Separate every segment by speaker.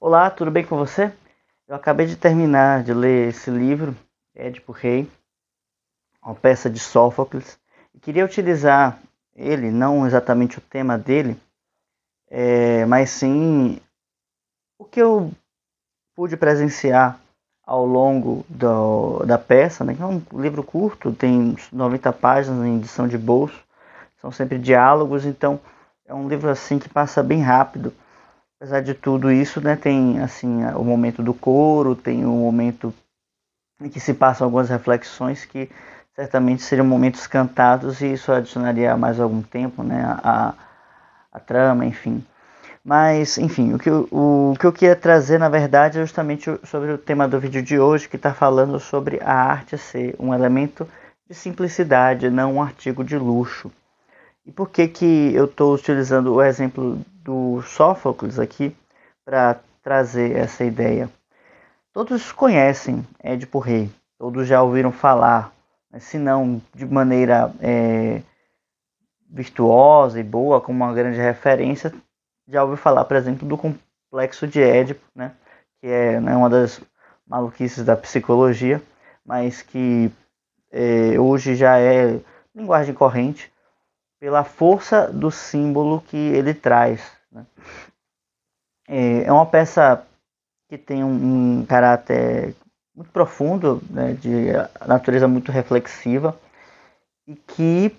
Speaker 1: Olá, tudo bem com você? Eu acabei de terminar de ler esse livro, Édipo Rei, uma peça de Sófocles, e queria utilizar ele, não exatamente o tema dele, mas sim o que eu pude presenciar ao longo da peça, né? Que é um livro curto, tem 90 páginas em edição de bolso, são sempre diálogos, então é um livro assim que passa bem rápido. Apesar de tudo isso, né, tem assim o momento do coro, tem o momento em que se passam algumas reflexões que certamente seriam momentos cantados e isso adicionaria mais algum tempo, né, a trama, enfim. Mas, enfim, o que eu queria trazer, na verdade, é justamente sobre o tema do vídeo de hoje, que está falando sobre a arte ser um elemento de simplicidade, não um artigo de luxo. E por que que eu estou utilizando o exemplo do Sófocles aqui para trazer essa ideia? Todos conhecem Édipo Rei, todos já ouviram falar, né, se não de maneira virtuosa e boa, como uma grande referência, já ouviu falar, por exemplo, do complexo de Édipo, né, que é, né, uma das maluquices da psicologia, mas que hoje já é linguagem corrente pela força do símbolo que ele traz. Né. É uma peça que tem um caráter muito profundo, né, de natureza muito reflexiva e que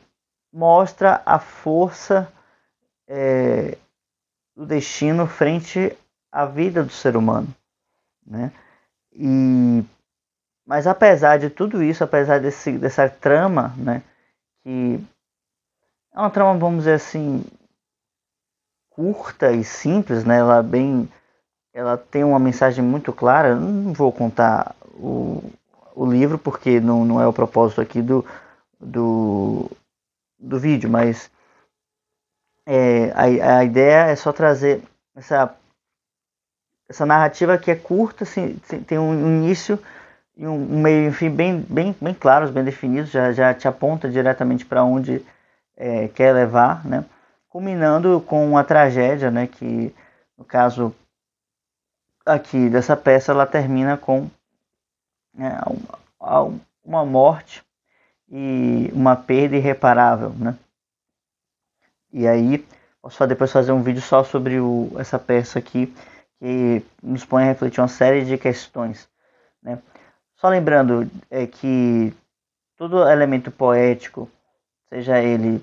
Speaker 1: mostra a força do destino frente à vida do ser humano, né? E mas apesar de tudo isso, apesar dessa trama, né, que é uma trama, vamos dizer assim, curta e simples, né? Ela tem uma mensagem muito clara. Eu não vou contar o livro porque não é o propósito aqui do, do vídeo, mas a ideia é só trazer essa narrativa que é curta, assim, tem um início e um meio, enfim, bem claros, bem definidos, já te aponta diretamente para onde quer levar, né? Culminando com a tragédia, né? Que no caso aqui dessa peça ela termina com né, uma morte e uma perda irreparável, né? E aí posso depois fazer um vídeo só sobre essa peça aqui que nos põe a refletir uma série de questões, né? Só lembrando que todo elemento poético, seja ele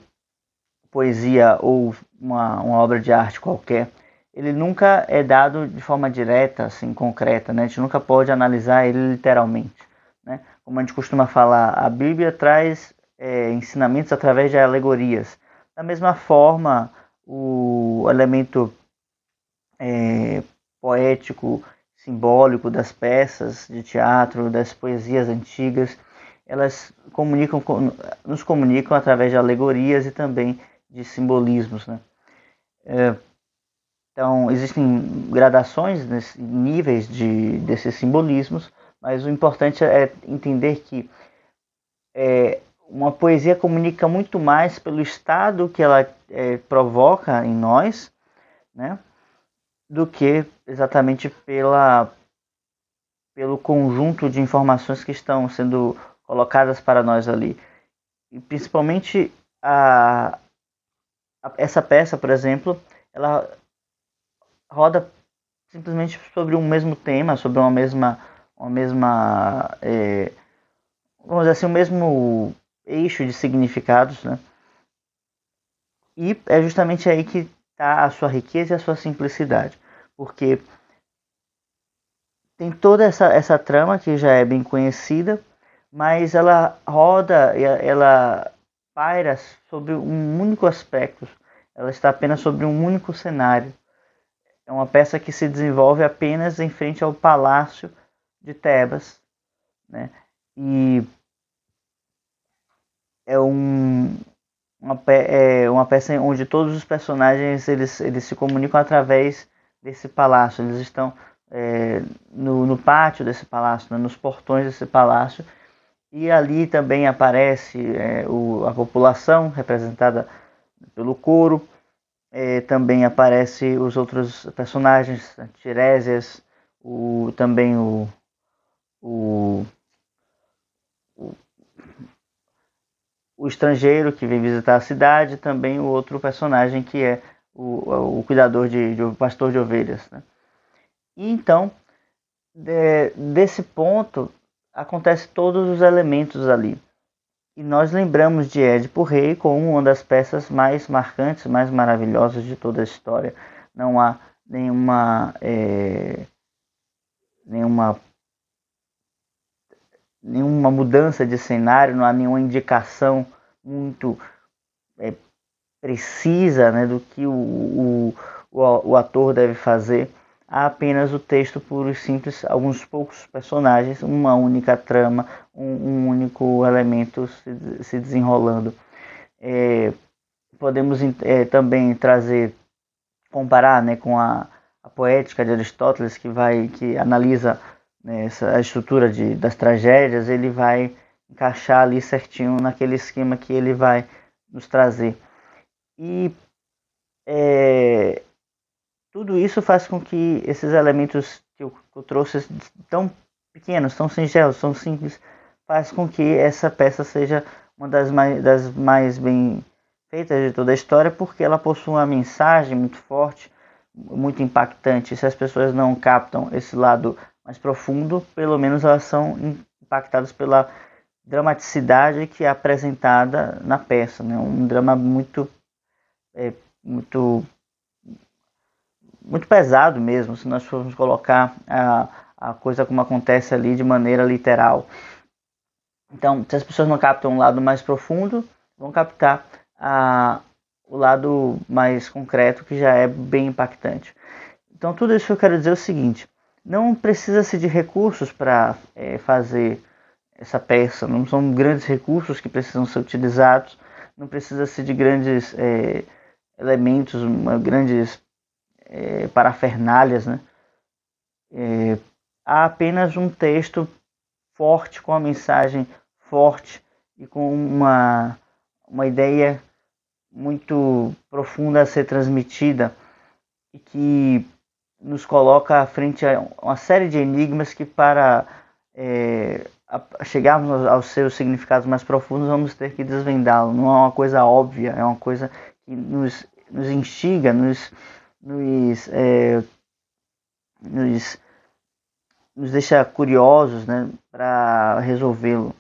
Speaker 1: poesia ou uma obra de arte qualquer, ele nunca é dado de forma direta, assim, concreta, né? A gente nunca pode analisar ele literalmente, né? Como a gente costuma falar, a Bíblia traz ensinamentos através de alegorias. Da mesma forma, o elemento poético, simbólico das peças de teatro, das poesias antigas, elas nos comunicam através de alegorias e também de simbolismos, né? Então, existem gradações, níveis desses simbolismos, mas o importante é entender que uma poesia comunica muito mais pelo estado que ela provoca em nós, né, do que exatamente pelo conjunto de informações que estão sendo colocadas para nós ali. E principalmente essa peça, por exemplo, ela roda simplesmente sobre um mesmo tema, sobre uma mesma vamos dizer assim, o mesmo eixo de significados, né? E é justamente aí que está a sua riqueza e a sua simplicidade, porque tem toda essa trama que já é bem conhecida, mas ela roda, ela paira sobre um único aspecto, ela está apenas sobre um único cenário. É uma peça que se desenvolve apenas em frente ao palácio de Tebas, né? E é uma peça onde todos os personagens eles se comunicam através desse palácio. Eles estão no pátio desse palácio, né, nos portões desse palácio. E ali também aparece a população representada pelo coro também aparece os outros personagens, Tiresias, também o, o, o estrangeiro que vem visitar a cidade, também o outro personagem que é o cuidador o pastor de ovelhas. Né? E então, desse ponto, acontece todos os elementos ali. E nós lembramos de Édipo Rei como uma das peças mais marcantes, mais maravilhosas de toda a história. Não há nenhuma mudança de cenário, não há nenhuma indicação muito precisa, né, do que o ator deve fazer. Há apenas o texto puro e simples, alguns poucos personagens, uma única trama, um único elemento se desenrolando. Podemos também comparar, né, com a poética de Aristóteles, que analisa, né, a estrutura das tragédias. Ele vai encaixar ali certinho naquele esquema que ele vai nos trazer. E tudo isso faz com que esses elementos que eu trouxe, tão pequenos, tão singelos, tão simples, faz com que essa peça seja uma das mais bem feitas de toda a história, porque ela possui uma mensagem muito forte, muito impactante. Se as pessoas não captam esse lado mais profundo, pelo menos elas são impactadas pela dramaticidade que é apresentada na peça, né? Um drama muito muito pesado mesmo, se nós formos colocar a coisa como acontece ali de maneira literal. Então, se as pessoas não captam um lado mais profundo, vão captar o lado mais concreto, que já é bem impactante. Então, tudo isso que eu quero dizer é o seguinte: não precisa-se de recursos para fazer essa peça, não são grandes recursos que precisam ser utilizados, não precisa-se de grandes elementos, grandes parafernálias, né? Há apenas um texto forte, com uma mensagem forte e com uma ideia muito profunda a ser transmitida, e que nos coloca à frente a uma série de enigmas que, para chegarmos aos seus significados mais profundos, vamos ter que desvendá-lo. Não é uma coisa óbvia, é uma coisa que nos instiga, nos deixa curiosos, né, para resolvê-lo.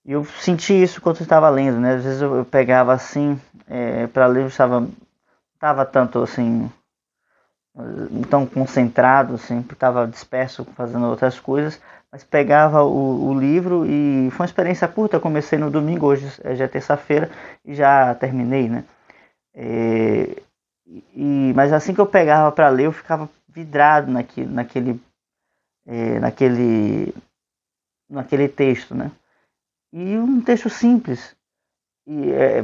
Speaker 1: E eu senti isso quando eu estava lendo, né? Às vezes eu pegava assim para ler, eu estava tanto assim, tão concentrado, assim, estava disperso fazendo outras coisas, mas pegava o livro, e foi uma experiência curta. Eu comecei no domingo, hoje já é terça-feira e já terminei, né? Mas assim que eu pegava para ler, eu ficava vidrado naquele texto, né? E um texto simples,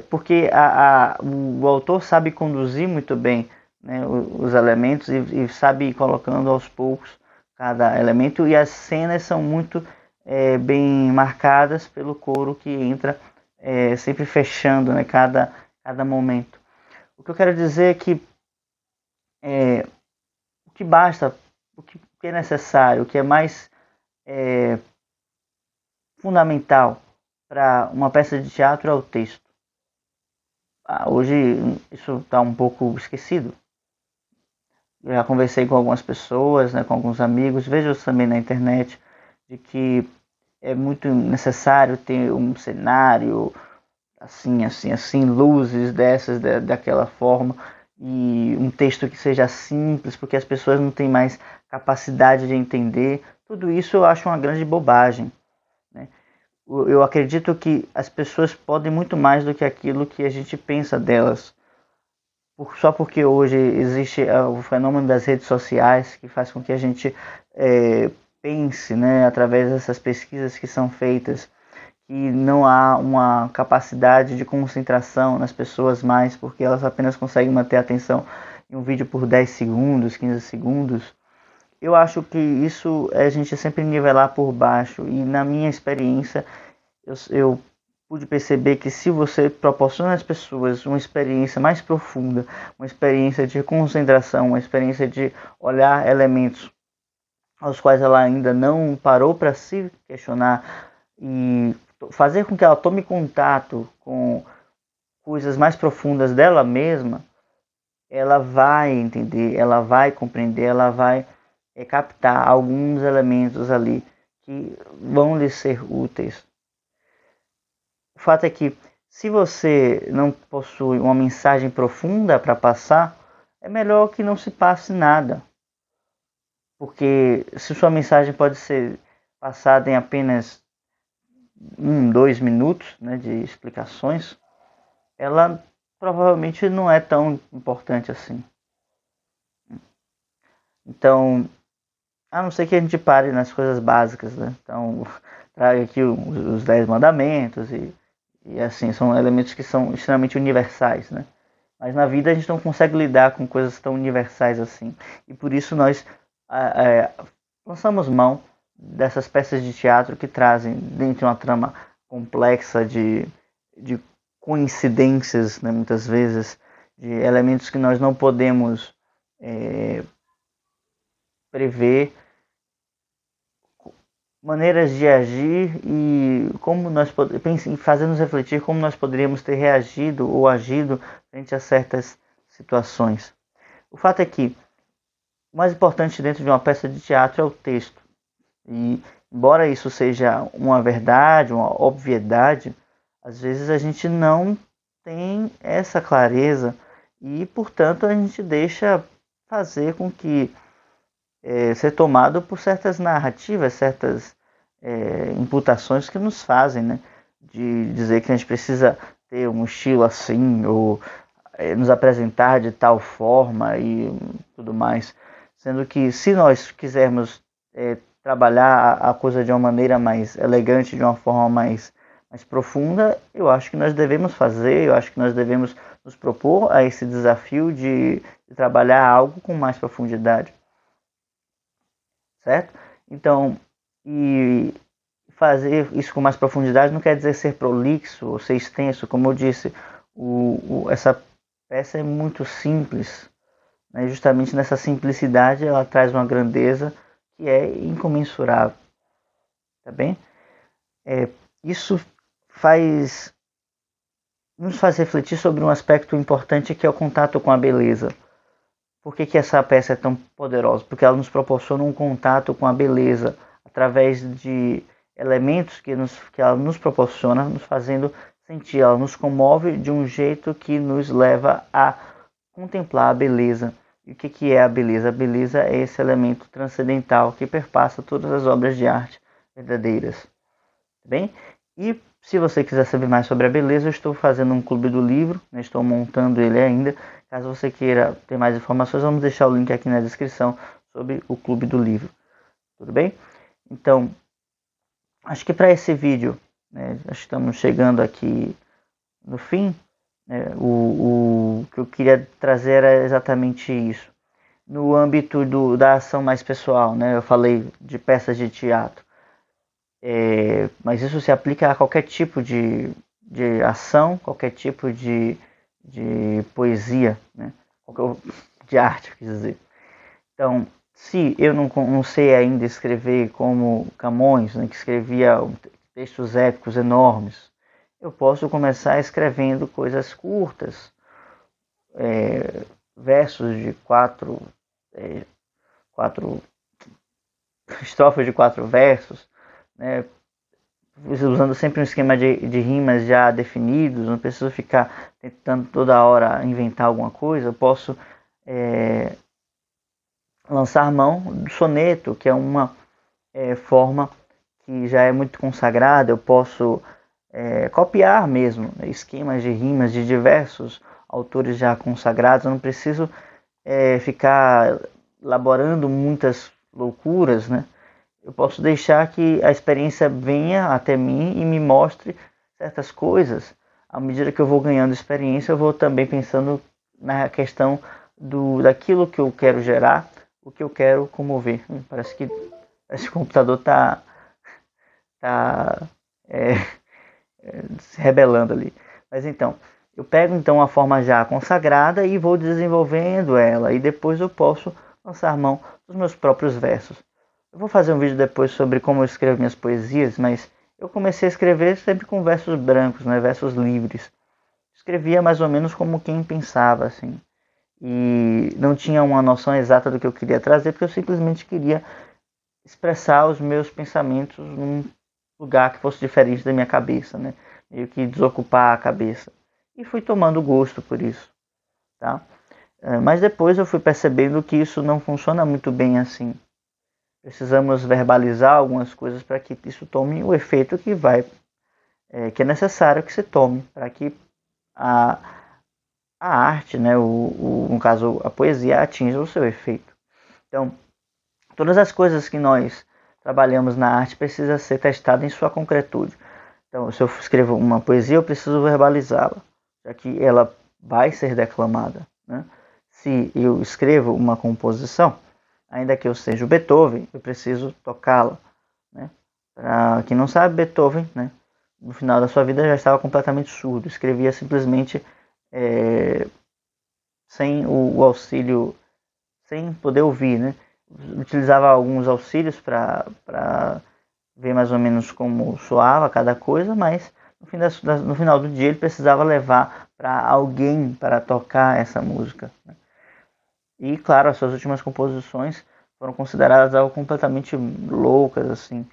Speaker 1: porque o autor sabe conduzir muito bem, né, os elementos, e sabe ir colocando aos poucos cada elemento, e as cenas são muito bem marcadas pelo coro que entra, sempre fechando, né, cada momento. O que eu quero dizer é que o que basta, o que é necessário, o que é mais fundamental para uma peça de teatro é o texto. Hoje isso está um pouco esquecido. Eu já conversei com algumas pessoas, né, com alguns amigos, vejo também na internet, de que é muito necessário ter um cenário assim, luzes daquela forma, e um texto que seja simples, porque as pessoas não têm mais capacidade de entender. Tudo isso eu acho uma grande bobagem, né? Eu acredito que as pessoas podem muito mais do que aquilo que a gente pensa delas. Só porque hoje existe o fenômeno das redes sociais, que faz com que a gente pense, né, através dessas pesquisas que são feitas, que não há uma capacidade de concentração nas pessoas mais, porque elas apenas conseguem manter a atenção em um vídeo por 10 segundos, 15 segundos. Eu acho que isso é a gente sempre nivelar por baixo, e na minha experiência eu pude perceber que se você proporciona às pessoas uma experiência mais profunda, uma experiência de concentração, uma experiência de olhar elementos aos quais ela ainda não parou para se questionar e fazer com que ela tome contato com coisas mais profundas dela mesma, ela vai entender, ela vai compreender, ela vai captar alguns elementos ali que vão lhe ser úteis. O fato é que se você não possui uma mensagem profunda para passar, é melhor que não se passe nada. Porque se sua mensagem pode ser passada em apenas 2 minutos, né, de explicações, ela provavelmente não é tão importante assim. Então, a não ser que a gente pare nas coisas básicas, né? Então, traga aqui os 10 mandamentos e assim, são elementos que são extremamente universais, né? Mas na vida a gente não consegue lidar com coisas tão universais assim. E por isso nós lançamos mão dessas peças de teatro que trazem dentro de uma trama complexa de coincidências, né, muitas vezes, de elementos que nós não podemos prever, maneiras de agir e como nós fazendo-nos refletir como nós poderíamos ter reagido ou agido frente a certas situações. O fato é que o mais importante dentro de uma peça de teatro é o texto. E embora isso seja uma verdade, uma obviedade, às vezes a gente não tem essa clareza e, portanto, a gente deixa fazer com que ser tomado por certas narrativas, certas imputações que nos fazem, né? De dizer que a gente precisa ter um estilo assim, ou nos apresentar de tal forma e tudo mais. Sendo que se nós quisermos trabalhar a coisa de uma maneira mais elegante, de uma forma mais profunda, eu acho que nós devemos fazer, eu acho que nós devemos nos propor a esse desafio de trabalhar algo com mais profundidade. Certo? Então, e fazer isso com mais profundidade não quer dizer ser prolixo ou ser extenso. Como eu disse, essa peça é muito simples, né? Justamente nessa simplicidade ela traz uma grandeza que é incomensurável. Tá bem? Isso nos faz refletir sobre um aspecto importante que é o contato com a beleza. Por que essa peça é tão poderosa? Porque ela nos proporciona um contato com a beleza através de elementos que ela nos proporciona, nos fazendo sentir. Ela nos comove de um jeito que nos leva a contemplar a beleza. E o que é a beleza? A beleza é esse elemento transcendental que perpassa todas as obras de arte verdadeiras. Tá bem? E se você quiser saber mais sobre a beleza, eu estou fazendo um clube do livro, né? Estou montando ele ainda. Caso você queira ter mais informações, vamos deixar o link aqui na descrição sobre o clube do livro. Tudo bem? Então, acho que para esse vídeo, né, estamos chegando aqui no fim. Né, o que eu queria trazer era exatamente isso. No âmbito da ação mais pessoal, né, eu falei de peças de teatro. Mas isso se aplica a qualquer tipo de ação, qualquer tipo de poesia, né? De arte, quer dizer. Então, se eu não sei ainda escrever como Camões, né, que escrevia textos épicos enormes, eu posso começar escrevendo coisas curtas, versos de quatro estrofes de 4 versos, né, usando sempre um esquema de rimas já definidos, não preciso ficar tentando toda hora inventar alguma coisa. Eu posso lançar mão do soneto, que é uma forma que já é muito consagrada. Eu posso copiar mesmo, né, esquemas de rimas de diversos autores já consagrados. Eu não preciso ficar elaborando muitas loucuras, né? Eu posso deixar que a experiência venha até mim e me mostre certas coisas. À medida que eu vou ganhando experiência, eu vou também pensando na questão daquilo que eu quero gerar, o que eu quero comover. Parece que esse computador está se rebelando ali. Mas então, eu pego então a forma já consagrada e vou desenvolvendo ela, e depois eu posso lançar mão dos meus próprios versos. Eu vou fazer um vídeo depois sobre como eu escrevo minhas poesias, mas eu comecei a escrever sempre com versos brancos, né, versos livres. Escrevia mais ou menos como quem pensava, assim. E não tinha uma noção exata do que eu queria trazer, porque eu simplesmente queria expressar os meus pensamentos num lugar que fosse diferente da minha cabeça, né? Meio que desocupar a cabeça. E fui tomando gosto por isso, tá? Mas depois eu fui percebendo que isso não funciona muito bem assim. Precisamos verbalizar algumas coisas para que isso tome o efeito que é necessário que se tome para que a, a arte, né, no caso a poesia, atinja o seu efeito. Então, todas as coisas que nós trabalhamos na arte precisa ser testada em sua concretude. Então, se eu escrevo uma poesia, eu preciso verbalizá-la, já que ela vai ser declamada, né? Se eu escrevo uma composição, ainda que eu seja o Beethoven, eu preciso tocá-la, né? Para quem não sabe, Beethoven, né, no final da sua vida já estava completamente surdo, escrevia simplesmente sem o auxílio, sem poder ouvir, né? Utilizava alguns auxílios para ver mais ou menos como soava cada coisa, mas no final do dia ele precisava levar para alguém para tocar essa música, né? E claro, as suas últimas composições foram consideradas algo completamente loucas, assim,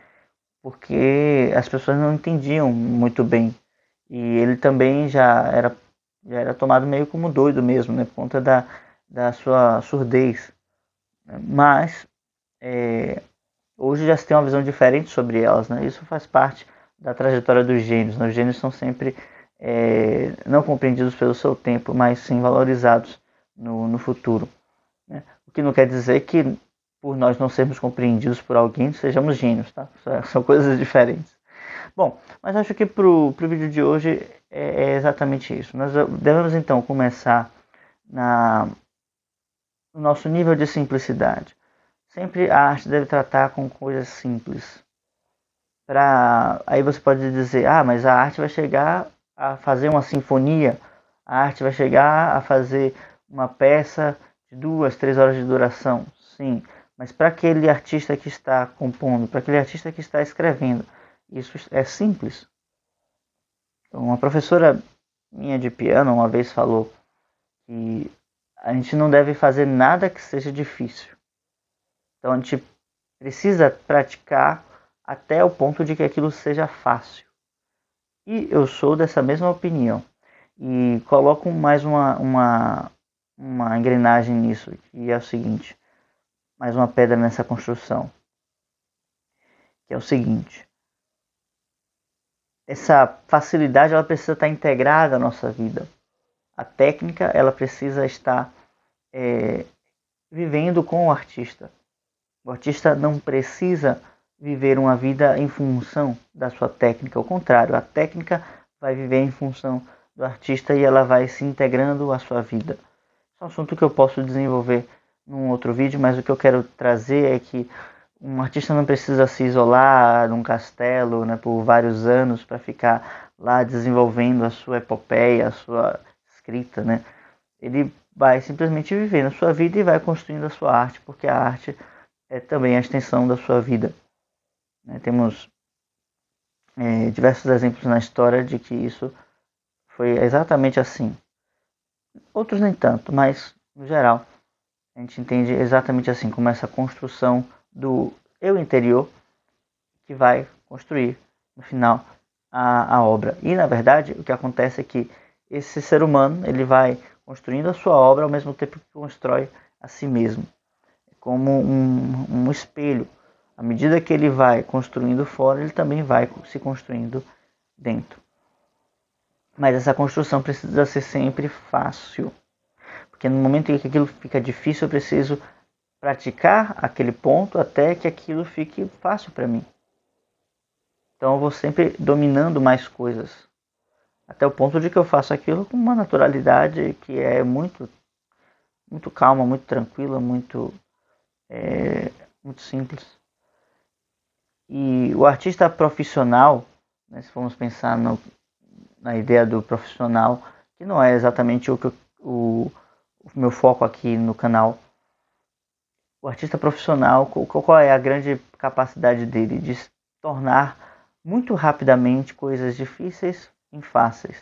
Speaker 1: porque as pessoas não entendiam muito bem. E ele também já era tomado meio como doido mesmo, né, por conta da sua surdez. Mas hoje já se tem uma visão diferente sobre elas, né? Isso faz parte da trajetória dos gênios, né? Os gênios são sempre não compreendidos pelo seu tempo, mas sim valorizados no futuro, né? O que não quer dizer que por nós não sermos compreendidos por alguém, sejamos gênios, tá? São coisas diferentes. Bom, mas acho que pro vídeo de hoje é exatamente isso. Nós devemos então começar no nosso nível de simplicidade. Sempre a arte deve tratar com coisas simples. Aí você pode dizer, mas a arte vai chegar a fazer uma sinfonia, a arte vai chegar a fazer uma peça de 2, 3 horas de duração. Sim, mas para aquele artista que está compondo, para aquele artista que está escrevendo, isso é simples. Então, uma professora minha de piano uma vez falou que a gente não deve fazer nada que seja difícil. Então a gente precisa praticar até o ponto de que aquilo seja fácil. E eu sou dessa mesma opinião. E coloco mais uma engrenagem nisso, que é o seguinte, mais uma pedra nessa construção, que é o seguinte: essa facilidade ela precisa estar integrada à nossa vida. A técnica ela precisa estar vivendo com o artista. O artista não precisa viver uma vida em função da sua técnica, ao contrário, a técnica vai viver em função do artista e ela vai se integrando à sua vida. Esse é um assunto que eu posso desenvolver num outro vídeo, mas o que eu quero trazer é que um artista não precisa se isolar num castelo, né, por vários anos para ficar lá desenvolvendo a sua epopeia, a sua escrita, né? Ele vai simplesmente viver na sua vida e vai construindo a sua arte, porque a arte é também a extensão da sua vida. Temos diversos exemplos na história de que isso foi exatamente assim. Outros nem tanto, mas no geral a gente entende exatamente assim, como essa construção do eu interior que vai construir no final a obra. E na verdade o que acontece é que esse ser humano ele vai construindo a sua obra ao mesmo tempo que constrói a si mesmo, como um espelho. À medida que ele vai construindo fora, ele também vai se construindo dentro. Mas essa construção precisa ser sempre fácil. Porque no momento em que aquilo fica difícil, eu preciso praticar aquele ponto até que aquilo fique fácil para mim. Então eu vou sempre dominando mais coisas. Até o ponto de que eu faço aquilo com uma naturalidade que é muito calma, muito tranquila, muito simples. E o artista profissional, né, se formos pensar na ideia do profissional, que não é exatamente o meu foco aqui no canal. O artista profissional, qual é a grande capacidade dele? De se tornar muito rapidamente coisas difíceis em fáceis.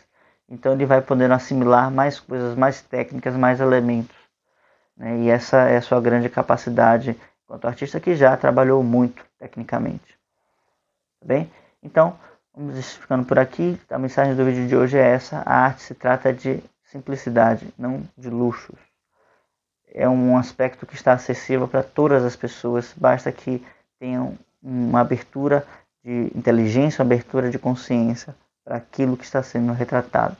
Speaker 1: Então ele vai podendo assimilar mais coisas, mais técnicas, mais elementos, né? E essa é a sua grande capacidade enquanto artista, que já trabalhou muito tecnicamente. Tá bem? Então, vamos ficando por aqui. A mensagem do vídeo de hoje é essa: a arte se trata de simplicidade, não de luxos. É um aspecto que está acessível para todas as pessoas, basta que tenham uma abertura de inteligência, uma abertura de consciência para aquilo que está sendo retratado.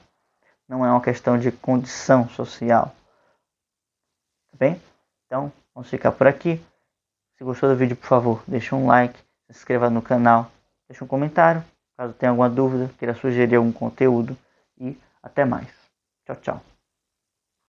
Speaker 1: Não é uma questão de condição social. Tá bem? Então, vamos ficar por aqui. Se gostou do vídeo, por favor, deixe um like, se inscreva no canal, deixe um comentário, caso tenha alguma dúvida, queira sugerir algum conteúdo, e até mais. Tchau, tchau.